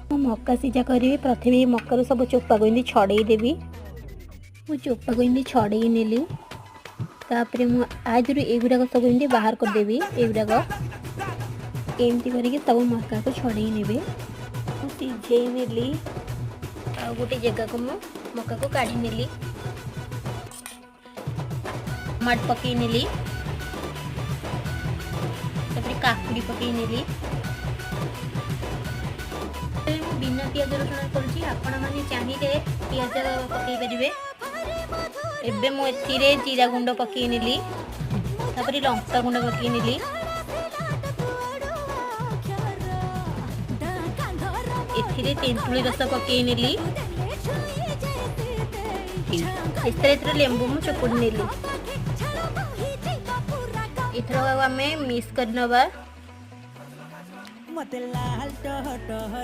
ମୁଁ ମକା ସିଝା କରିବି। ପ୍ରଥମେ ମକାର ସବୁ ଚୋପାକୁ ଏମିତି ଛଡ଼େଇ ଦେବି। ମୁଁ ଚୋପାକୁ ଏମିତି ଛଡ଼େଇ ନେଲି। ତାପରେ ମୁଁ ଆଦିରୁ ଏଗୁଡ଼ାକ ସବୁ ଏମିତି ବାହାର କରିଦେବି। ଏଗୁଡ଼ାକ ଏମିତି କରିକି ସବୁ ମକାକୁ ଛଡ଼େଇ ନେବେ। ମୁଁ ସିଝେଇ ନେଲି। ଆଉ ଗୋଟେ ଜାଗାକୁ ମୁଁ ମକାକୁ କାଢ଼ି ନେଲି। ଟମାଟୋ ପକେଇ ନେଲି। ତାପରେ କାକୁଡ଼ି ପକେଇ ନେଲି। ମୁଁ ବିନା ପିଆଜ ରସୁଣ କରୁଛି, ଆପଣମାନେ ଚାହିଁଲେ ପିଆଜ ପକେଇ ପାରିବେ। ଏବେ ମୁଁ ଏଥିରେ ଜିରା ଗୁଣ୍ଡ ପକେଇ ନେଲି। ତାପରେ ଲଙ୍କା ଗୁଣ୍ଡ ପକେଇ ନେଲି। ଏଥିରେ ତେନ୍ତୁଳି ରସ ପକେଇ ନେଲି। ଏଥିରେ ଲେମ୍ବୁ ମୁଁ ଚପୁଡ଼ି ନେଲି। ଏଥର ଆମେ ମିକ୍ସ କରି ନେବା।